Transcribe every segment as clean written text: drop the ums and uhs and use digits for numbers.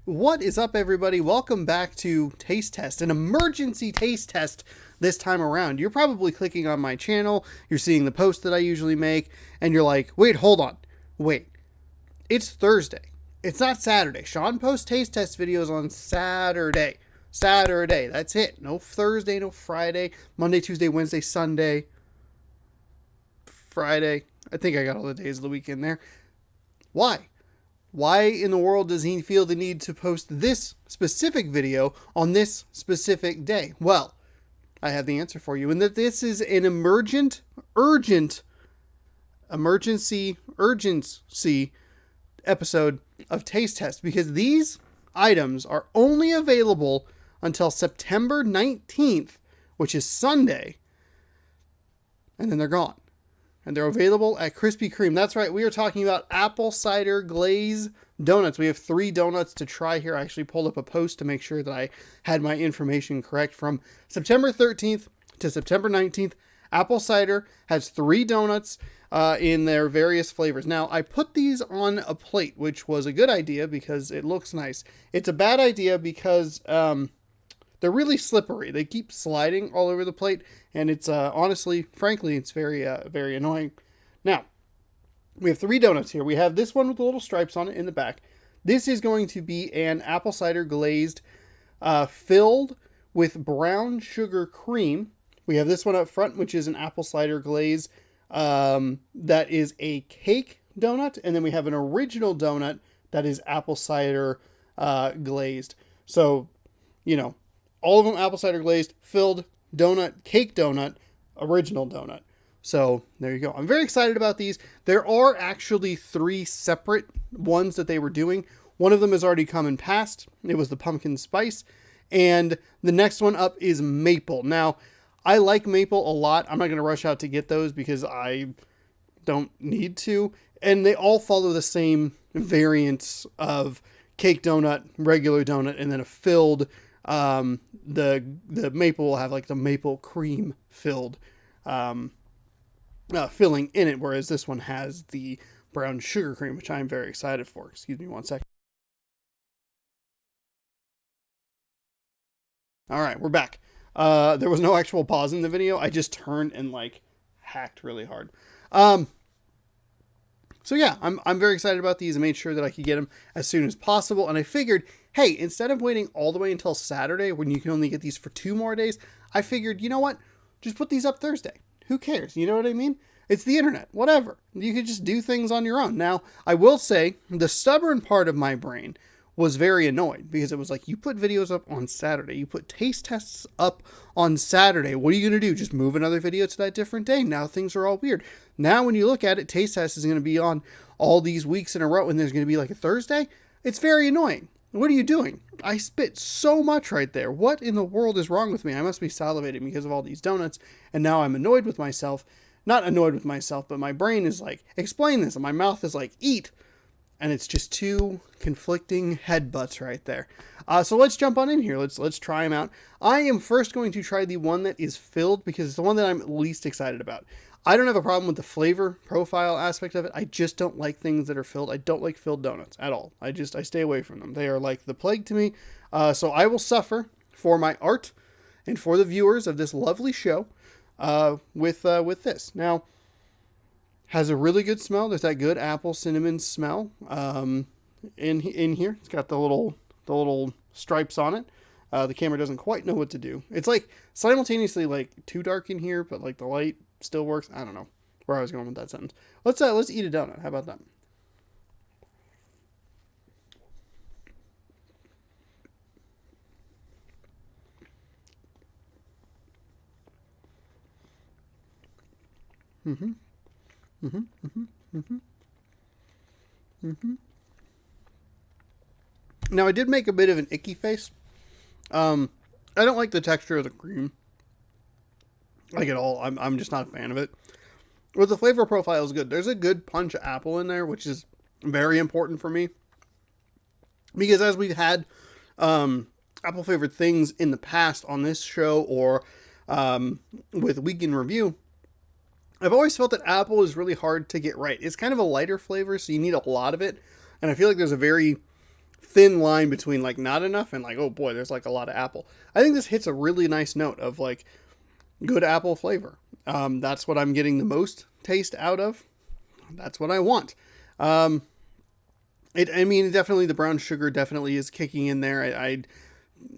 What is up, everybody? Welcome back to Taste Test, an emergency taste test this time around. You're probably clicking on my channel, you're seeing the post that I usually make, and you're like, wait, hold on. Wait, it's Thursday. It's not Saturday. Sean posts taste test videos on Saturday. Saturday, that's it. No Thursday, no Friday, Monday, Tuesday, Wednesday, Sunday, Friday. I think I got all the days of the week in there. Why? Why in the world does he feel the need to post this specific video on this specific day? Well, I have the answer for you, and that this is an urgency episode of Taste Test, because these items are only available until September 19th, which is Sunday, and then they're gone. And they're available at Krispy Kreme. That's right, we are talking about apple cider glaze donuts. We have 3 donuts to try here. I actually pulled up a post to make sure that I had my information correct. From September 13th to September 19th, Apple Cider has 3 donuts in their various flavors. Now, I put these on a plate, which was a good idea because it looks nice. It's a bad idea because they're really slippery. They keep sliding all over the plate, and it's honestly, frankly, it's very annoying. Now, we have 3 donuts here. We have this one with the little stripes on it in the back. This is going to be an apple cider glazed, filled with brown sugar cream. We have this one up front, which is an apple cider glaze that is a cake donut, and then we have an original donut that is apple cider glazed. So, you know, all of them apple cider glazed, filled, donut, cake donut, original donut. So there you go. I'm very excited about these. There are actually 3 separate ones that they were doing. One of them has already come and passed. It was the pumpkin spice. And the next one up is maple. Now, I like maple a lot. I'm not going to rush out to get those because I don't need to. And they all follow the same variants of cake donut, regular donut, and then a filled. The maple will have like the maple cream filled filling in it, whereas this one has the brown sugar cream, which I'm very excited for. Excuse me one second. All right, we're back. There was no actual pause in the video. I just turned and like hacked really hard. So yeah, I'm very excited about these. I made sure that I could get them as soon as possible, and I figured, hey, instead of waiting all the way until Saturday when you can only get these for 2 more days, I figured, you know what? Just put these up Thursday. Who cares? You know what I mean? It's the internet. Whatever. You could just do things on your own. Now, I will say the stubborn part of my brain was very annoyed because it was like, you put videos up on Saturday. You put taste tests up on Saturday. What are you going to do? Just move another video to that different day? Now things are all weird. Now when you look at it, taste test is going to be on all these weeks in a row and there's going to be like a Thursday. It's very annoying. What are you doing? I spit so much right there. What in the world is wrong with me? I must be salivating because of all these donuts. And now I'm annoyed with myself. Not annoyed with myself, but my brain is like, explain this. And my mouth is like, eat. And it's just 2 conflicting headbutts right there. So let's jump on in here. Let's try them out. I am first going to try the one that is filled because it's the one that I'm least excited about. I don't have a problem with the flavor profile aspect of it. I just don't like things that are filled. I don't like filled donuts at all. I stay away from them. They are like the plague to me. So I will suffer for my art and for the viewers of this lovely show with this. Now, has a really good smell. There's that good apple cinnamon smell in here. It's got the little stripes on it. The camera doesn't quite know what to do. It's like simultaneously like too dark in here, but like the light still works. I don't know where I was going with that sentence. Let's eat a donut. How about that? Mm-hmm. Mm-hmm. Mm-hmm. Mm-hmm. Mm-hmm. Now I did make a bit of an icky face. I don't like the texture of the cream. Like at all. I'm just not a fan of it. But the flavor profile is good. There's a good punch of apple in there, which is very important for me. Because as we've had apple flavored things in the past on this show or with Week in Review, I've always felt that apple is really hard to get right. It's kind of a lighter flavor, so you need a lot of it. And I feel like there's a very thin line between like not enough and like, oh boy, there's like a lot of apple. I think this hits a really nice note of like good apple flavor. That's what I'm getting the most taste out of. That's what I want. I mean, definitely the brown sugar definitely is kicking in there.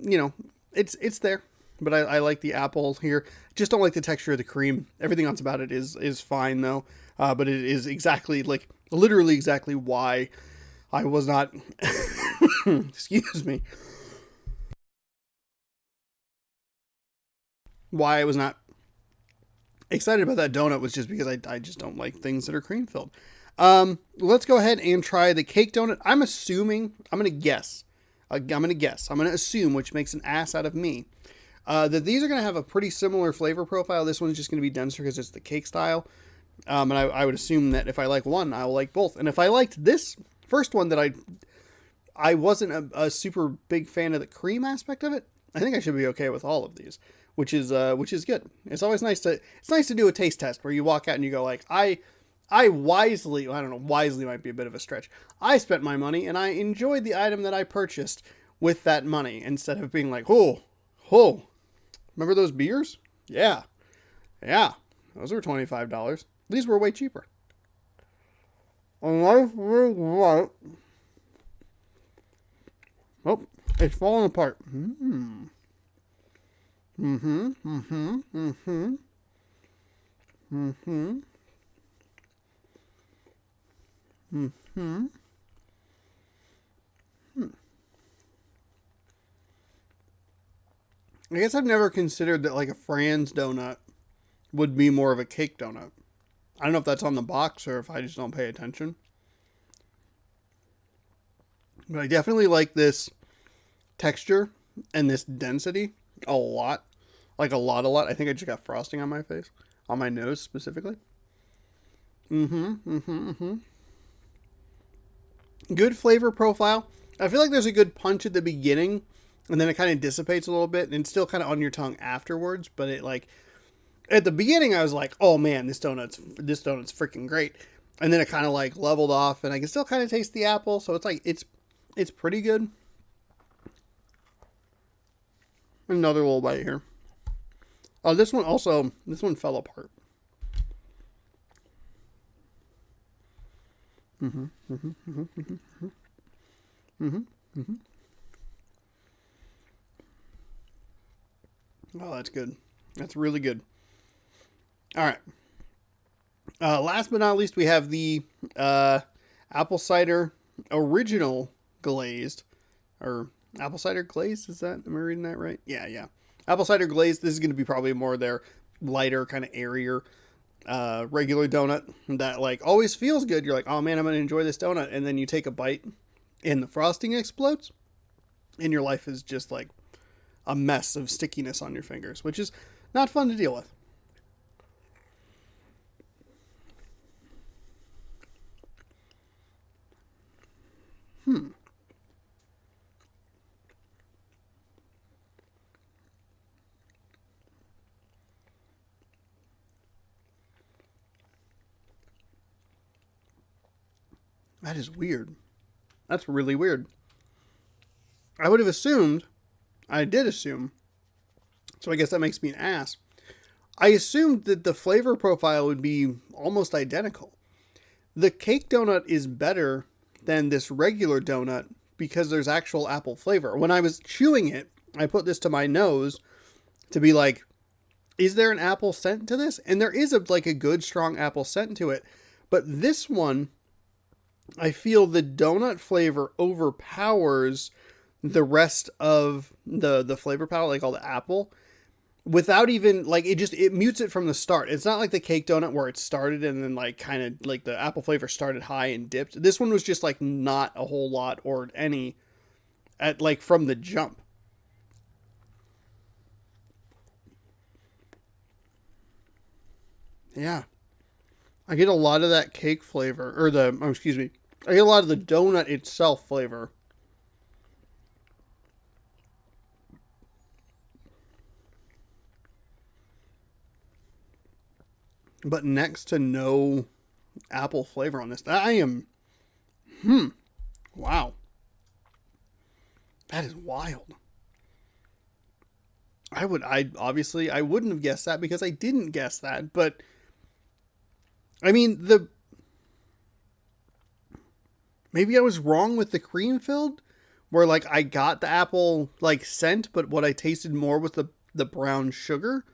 You know, it's there, but I like the apple here. Just don't like the texture of the cream. Everything else about it is fine though. But it is exactly like literally exactly why I was not, excuse me, why I was not excited about that donut was just because I just don't like things that are cream filled. Let's go ahead and try the cake donut. I'm going to guess, I'm going to assume, which makes an ass out of me, that these are going to have a pretty similar flavor profile. This one's just going to be denser because it's the cake style. And I would assume that if I like one, I'll like both. And if I liked this first one that I wasn't a super big fan of the cream aspect of it, I think I should be okay with all of these, which is good. It's always nice to do a taste test where you walk out and you go like, I wisely, I don't know, wisely might be a bit of a stretch. I spent my money and I enjoyed the item that I purchased with that money instead of being like, oh, remember those beers? Yeah, those were $25. These were way cheaper. Oh, it's falling apart. I guess I've never considered that like a Fran's donut would be more of a cake donut. I don't know if that's on the box or if I just don't pay attention. But I definitely like this texture and this density a lot. Like a lot. I think I just got frosting on my face. On my nose specifically. Good flavor profile. I feel like there's a good punch at the beginning, and then it kind of dissipates a little bit, and it's still kind of on your tongue afterwards. But it like at the beginning, I was like, "Oh man, this donut's freaking great," and then it kind of like leveled off, and I can still kind of taste the apple. So it's like it's pretty good. Another little bite here. Oh, this one fell apart. Oh, that's good. That's really good. All right. Last but not least, we have the apple cider original glazed, or apple cider glazed. Is that, am I reading that right? Yeah. Apple cider glazed. This is going to be probably more their lighter, kind of airier, regular donut that like always feels good. You're like, oh man, I'm going to enjoy this donut. And then you take a bite and the frosting explodes and your life is just like a mess of stickiness on your fingers, which is not fun to deal with. That is weird. That's really weird. I would have assumed, I did assume, so I guess that makes me an ass. I assumed that the flavor profile would be almost identical. The cake donut is better than this regular donut because there's actual apple flavor. When I was chewing it, I put this to my nose to be like, is there an apple scent to this? And there is like a good strong apple scent to it. But this one, I feel the donut flavor overpowers the rest of the flavor palette, like all the apple, without even like it mutes it from the start. It's not like the cake donut where it started and then like kind of like the apple flavor started high and dipped. This one was just like not a whole lot or any at like from the jump. Yeah. I get a lot of that cake flavor or excuse me. I get a lot of the donut itself flavor. But next to no apple flavor on this. I am wow. That is wild. I wouldn't have guessed that because I didn't guess that, but I mean, maybe I was wrong with the cream filled, where like I got the apple like scent, but what I tasted more was the brown sugar.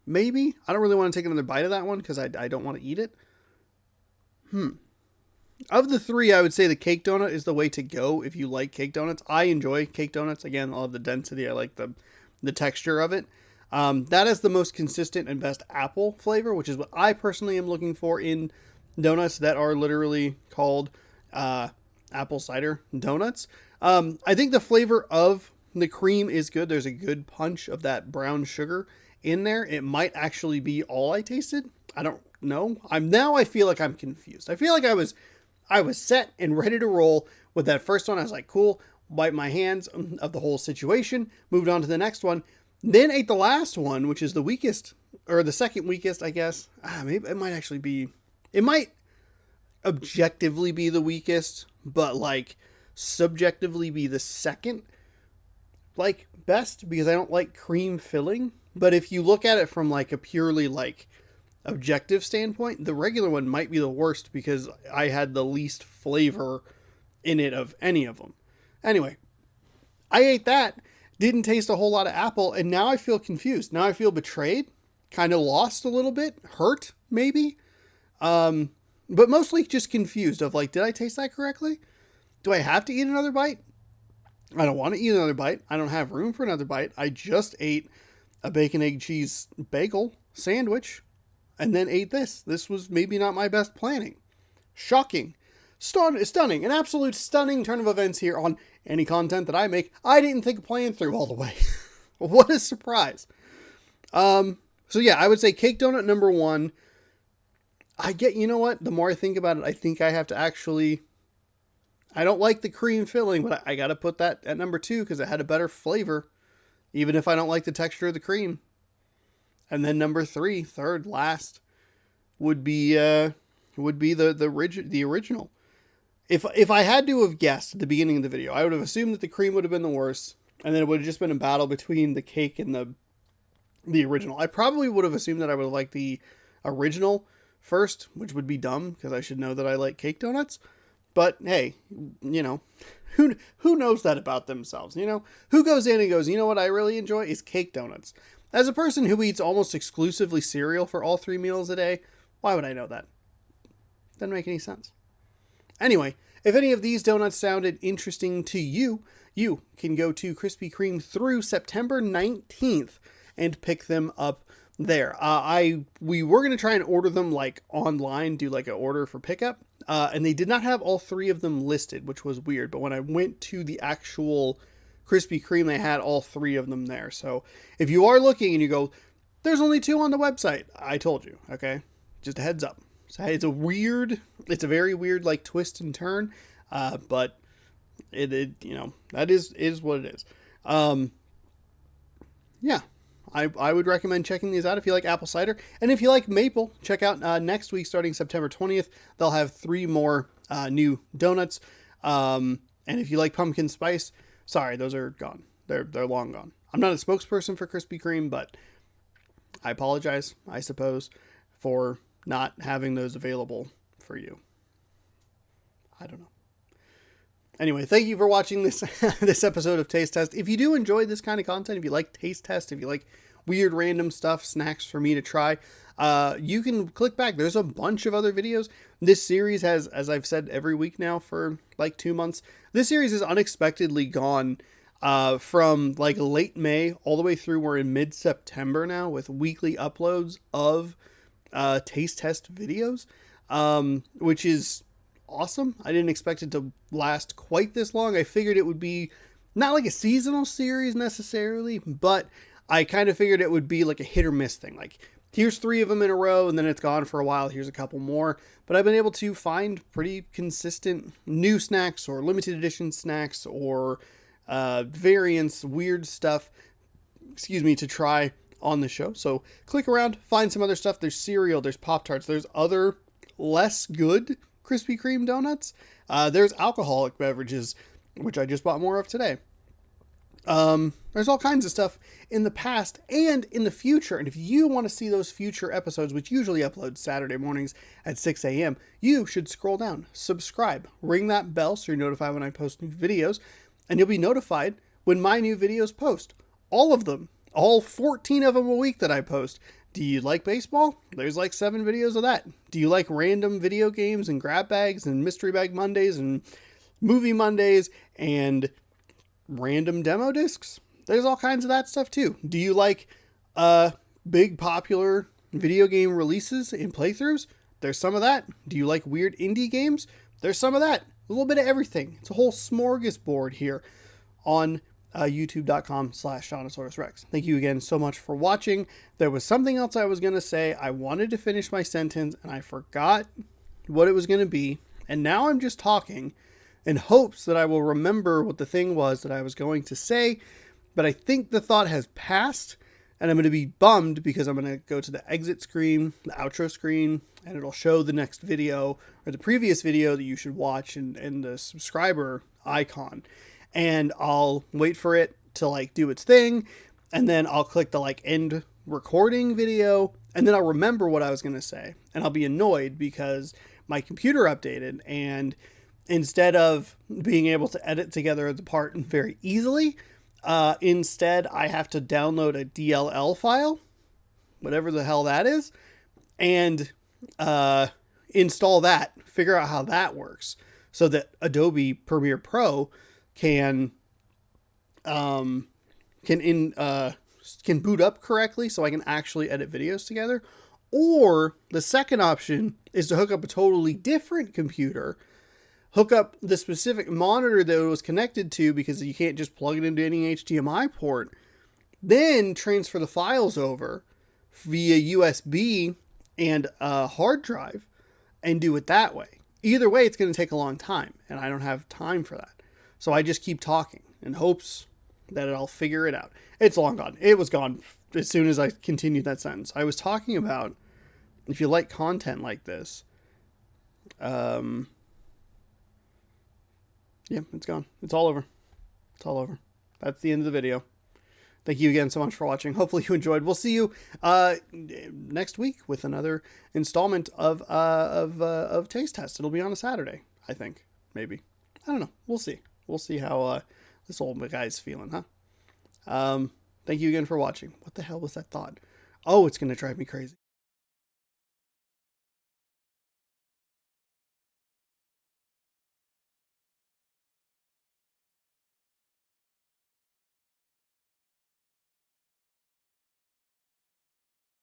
Maybe. I don't really want to take another bite of that one because I don't want to eat it. Of the three, I would say the cake donut is the way to go if you like cake donuts. I enjoy cake donuts. Again, I love the density. I like the texture of it. That is the most consistent and best apple flavor, which is what I personally am looking for in donuts that are literally called apple cider donuts. I think the flavor of the cream is good. There's a good punch of that brown sugar in there. It might actually be all I tasted. I don't know. I feel like I'm confused. I feel like I was set and ready to roll with that first one. I was like, cool, wipe my hands of the whole situation, moved on to the next one, then ate the last one, which is the weakest, or the second weakest, I guess. Maybe it might objectively be the weakest, but like subjectively be the second like best because I don't like cream filling. But if you look at it from like a purely like objective standpoint, the regular one might be the worst because I had the least flavor in it of any of them. Anyway, I ate that, didn't taste a whole lot of apple, and now I feel confused. Now I feel betrayed, kind of lost a little bit, hurt maybe, but mostly just confused of like, did I taste that correctly? Do I have to eat another bite? I don't want to eat another bite. I don't have room for another bite. I just ate a bacon, egg, cheese bagel sandwich and then ate this. This was maybe not my best planning. Shocking. Stunning. An absolute stunning turn of events here on any content that I make. I didn't think of playing through all the way. What a surprise. So yeah, I would say cake donut number one. You know what? The more I think about it, I think I have to actually, I don't like the cream filling, but I got to put that at number two because it had a better flavor, even if I don't like the texture of the cream. And then number three, third, last, would be the original. If I had to have guessed at the beginning of the video, I would have assumed that the cream would have been the worst, and then it would have just been a battle between the cake and the original. I probably would have assumed that I would have liked the original first, which would be dumb because I should know that I like cake donuts. But hey, you know, who knows that about themselves? You know, who goes in and goes, you know what I really enjoy is cake donuts. As a person who eats almost exclusively cereal for all 3 meals a day, why would I know that? Doesn't make any sense. Anyway, if any of these donuts sounded interesting to you, you can go to Krispy Kreme through September 19th and pick them up there. We were going to try and order them like online, do like an order for pickup, and they did not have all 3 of them listed, which was weird. But when I went to the actual Krispy Kreme, they had all 3 of them there. So if you are looking and you go, there's only 2 on the website, I told you, okay? Just a heads up. So it's a very weird like twist and turn, but it you know, that is what it is. Yeah, I would recommend checking these out if you like apple cider, and if you like maple, check out next week starting September 20th. They'll have 3 more new donuts, and if you like pumpkin spice, sorry, those are gone. They're long gone. I'm not a spokesperson for Krispy Kreme, but I apologize, I suppose, for not having those available for you. I don't know. Anyway, thank you for watching this this episode of Taste Test. If you do enjoy this kind of content, if you like Taste Test, if you like weird random stuff, snacks for me to try, you can click back. There's a bunch of other videos. This series has, as I've said every week now for like 2 months, this series has unexpectedly gone from like late May all the way through. We're in mid-September now with weekly uploads of taste test videos, which is awesome. I didn't expect it to last quite this long. I figured it would be not like a seasonal series necessarily, but I kind of figured it would be like a hit or miss thing. Like, here's 3 of them in a row and then it's gone for a while. Here's a couple more, but I've been able to find pretty consistent new snacks or limited edition snacks or variants, weird stuff, to try on the show. So click around, find some other stuff. There's cereal, there's Pop-Tarts, there's other less good Krispy Kreme donuts. There's alcoholic beverages which I just bought more of today. There's all kinds of stuff in the past and in the future. And if you want to see those future episodes, which usually upload Saturday mornings at 6 a.m., you should scroll down, subscribe, ring that bell so you're notified when I post new videos, and you'll be notified when my new videos post. All of them, all 14 of them a week that I post. Do you like baseball? There's like 7 videos of that. Do you like random video games and grab bags and mystery bag Mondays and movie Mondays and random demo discs? There's all kinds of that stuff too. Do you like big popular video game releases and playthroughs? There's some of that. Do you like weird indie games? There's some of that. A little bit of everything. It's a whole smorgasbord here on youtube.com/Donosaurus Rex. Thank you again so much for watching. There was something else I was going to say. I wanted to finish my sentence and I forgot what it was going to be. And now I'm just talking in hopes that I will remember what the thing was that I was going to say. But I think the thought has passed, and I'm going to be bummed because I'm going to go to the exit screen, the outro screen, and it'll show the next video or the previous video that you should watch and the subscriber icon. And I'll wait for it to like do its thing. And then I'll click the like end recording video. And then I'll remember what I was going to say. And I'll be annoyed because my computer updated, and instead of being able to edit together the part very easily, instead I have to download a DLL file, whatever the hell that is, and install that, figure out how that works so that Adobe Premiere Pro can boot up correctly so I can actually edit videos together. Or the second option is to hook up a totally different computer, hook up the specific monitor that it was connected to, because you can't just plug it into any HDMI port, then transfer the files over via USB and a hard drive and do it that way. Either way, it's going to take a long time, and I don't have time for that. So I just keep talking in hopes that I'll figure it out. It's long gone. It was gone as soon as I continued that sentence. I was talking about, if you like content like this, yeah, it's gone. It's all over. It's all over. That's the end of the video. Thank you again so much for watching. Hopefully you enjoyed. We'll see you next week with another installment of Taste Test. It'll be on a Saturday, I think. Maybe. I don't know. We'll see. We'll see how this old guy's feeling, huh? Thank you again for watching. What the hell was that thought? Oh, it's going to drive me crazy.